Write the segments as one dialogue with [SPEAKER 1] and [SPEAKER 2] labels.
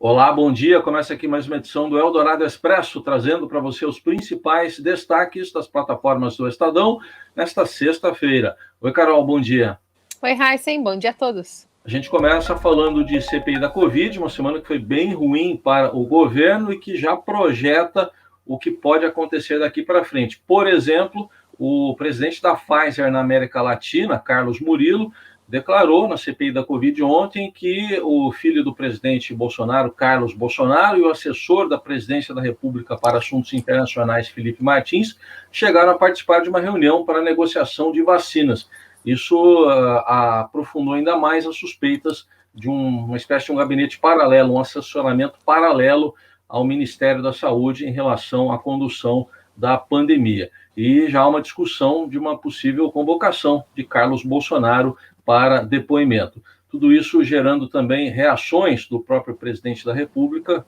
[SPEAKER 1] Olá, bom dia. Começa aqui mais uma edição do Eldorado Expresso, trazendo para você os principais destaques das plataformas do Estadão nesta sexta-feira. Oi, Carol, bom dia.
[SPEAKER 2] Oi, Heisen, bom dia a todos.
[SPEAKER 1] A gente começa falando de CPI da Covid, uma semana que foi bem ruim para o governo e que já projeta o que pode acontecer daqui para frente. Por exemplo, o presidente da Pfizer na América Latina, Carlos Murilo, declarou na CPI da Covid ontem que o filho do presidente Bolsonaro, Carlos Bolsonaro, e o assessor da presidência da República para Assuntos Internacionais, Felipe Martins, chegaram a participar de uma reunião para negociação de vacinas. Isso aprofundou ainda mais as suspeitas de uma espécie de um gabinete paralelo, um assessoramento paralelo ao Ministério da Saúde em relação à condução da pandemia. E já há uma discussão de uma possível convocação de Carlos Bolsonaro para depoimento. Tudo isso gerando também reações do próprio presidente da República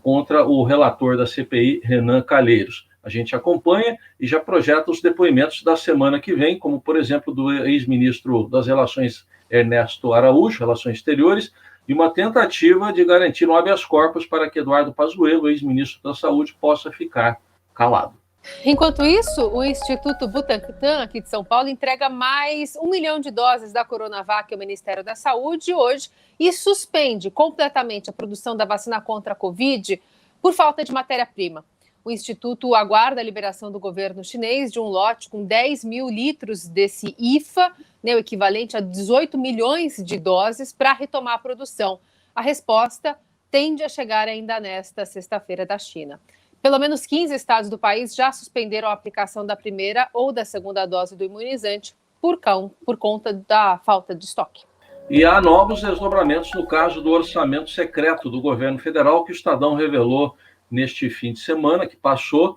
[SPEAKER 1] contra o relator da CPI, Renan Calheiros. A gente acompanha e já projeta os depoimentos da semana que vem, como, por exemplo, do ex-ministro das Relações, Ernesto Araújo, Relações Exteriores, e uma tentativa de garantir um habeas corpus para que Eduardo Pazuello, ex-ministro da Saúde, possa ficar calado.
[SPEAKER 2] Enquanto isso, o Instituto Butantan, aqui de São Paulo, entrega mais 1 milhão de doses da Coronavac ao Ministério da Saúde hoje e suspende completamente a produção da vacina contra a Covid por falta de matéria-prima. O Instituto aguarda a liberação do governo chinês de um lote com 10 mil litros desse IFA, o equivalente a 18 milhões de doses, para retomar a produção. A resposta tende a chegar ainda nesta sexta-feira da China. Pelo menos 15 estados do país já suspenderam a aplicação da primeira ou da segunda dose do imunizante por conta da falta de estoque.
[SPEAKER 1] E há novos desdobramentos no caso do orçamento secreto do governo federal, que o Estadão revelou neste fim de semana, que passou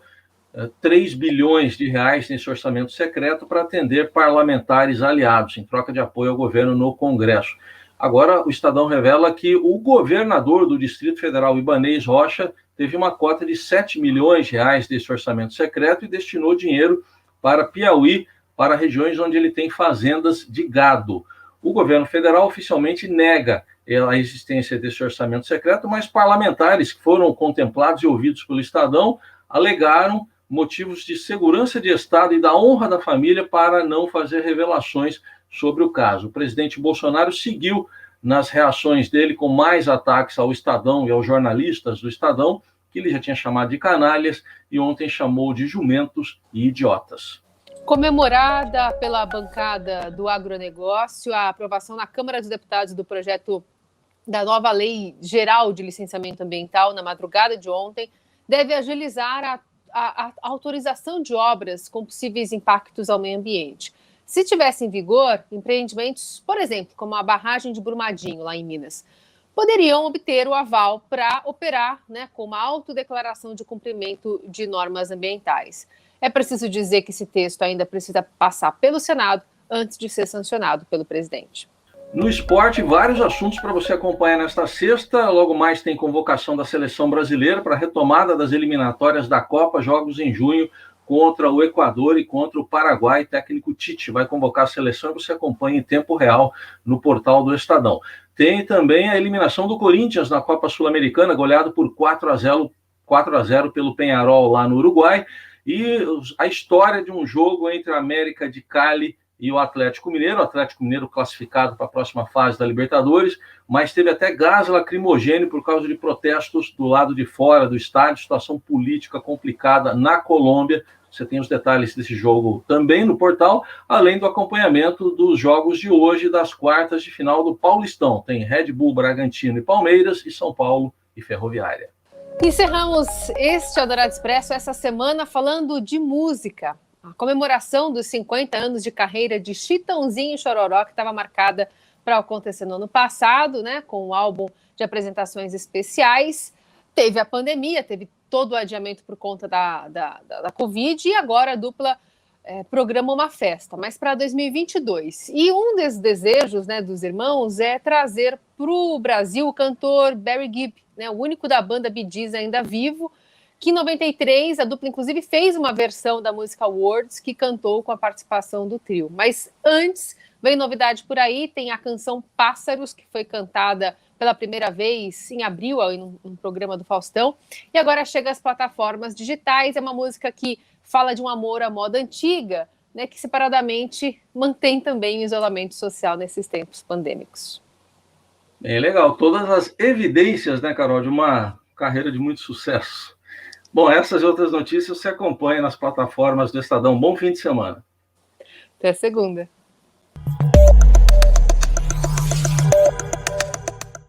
[SPEAKER 1] 3 bilhões de reais nesse orçamento secreto para atender parlamentares aliados, em troca de apoio ao governo no Congresso. Agora, o Estadão revela que o governador do Distrito Federal, Ibanez Rocha, teve uma cota de 7 milhões de reais desse orçamento secreto e destinou dinheiro para Piauí, para regiões onde ele tem fazendas de gado. O governo federal oficialmente nega a existência desse orçamento secreto, mas parlamentares que foram contemplados e ouvidos pelo Estadão alegaram motivos de segurança de Estado e da honra da família para não fazer revelações sobre o caso. O presidente Bolsonaro seguiu nas reações dele com mais ataques ao Estadão e aos jornalistas do Estadão, que ele já tinha chamado de canalhas e ontem chamou de jumentos e idiotas.
[SPEAKER 2] Comemorada pela bancada do agronegócio, a aprovação na Câmara dos Deputados do projeto da nova Lei Geral de Licenciamento Ambiental na madrugada de ontem deve agilizar a autorização de obras com possíveis impactos ao meio ambiente. Se tivesse em vigor, empreendimentos, por exemplo, como a barragem de Brumadinho, lá em Minas, poderiam obter o aval para operar, com uma autodeclaração de cumprimento de normas ambientais. É preciso dizer que esse texto ainda precisa passar pelo Senado antes de ser sancionado pelo presidente.
[SPEAKER 1] No esporte, vários assuntos para você acompanhar nesta sexta. Logo mais tem convocação da seleção brasileira para a retomada das eliminatórias da Copa, jogos em junho contra o Equador e contra o Paraguai. Técnico Tite vai convocar a seleção e você acompanha em tempo real no portal do Estadão. Tem também a eliminação do Corinthians na Copa Sul-Americana, goleado por 4-0 pelo Peñarol lá no Uruguai. E a história de um jogo entre a América de Cali e o Atlético Mineiro classificado para a próxima fase da Libertadores, mas teve até gás lacrimogêneo por causa de protestos do lado de fora do estádio, situação política complicada na Colômbia. Você tem os detalhes desse jogo também no portal, além do acompanhamento dos jogos de hoje, das quartas de final do Paulistão. Tem Red Bull, Bragantino e Palmeiras, e São Paulo e Ferroviária.
[SPEAKER 2] Encerramos este Eldorado Expresso essa semana falando de música. A comemoração dos 50 anos de carreira de Chitãozinho e Chororó, que estava marcada para acontecer no ano passado, com um álbum de apresentações especiais. Teve a pandemia, teve todo o adiamento por conta da Covid, e agora a dupla programa uma festa, mas para 2022. E um dos desejos dos irmãos é trazer para o Brasil o cantor Barry Gibb, o único da banda Bee Gees ainda vivo, que em 93 a dupla inclusive fez uma versão da música Words, que cantou com a participação do trio. Mas antes Vem novidade por aí, tem a canção Pássaros, que foi cantada pela primeira vez em abril, em um programa do Faustão, e agora chega às plataformas digitais. É uma música que fala de um amor à moda antiga, né, que separadamente mantém também o isolamento social nesses tempos pandêmicos.
[SPEAKER 1] É legal, todas as evidências, né, Carol, de uma carreira de muito sucesso. Bom, essas e outras notícias você acompanha nas plataformas do Estadão. Bom fim de semana.
[SPEAKER 2] Até segunda.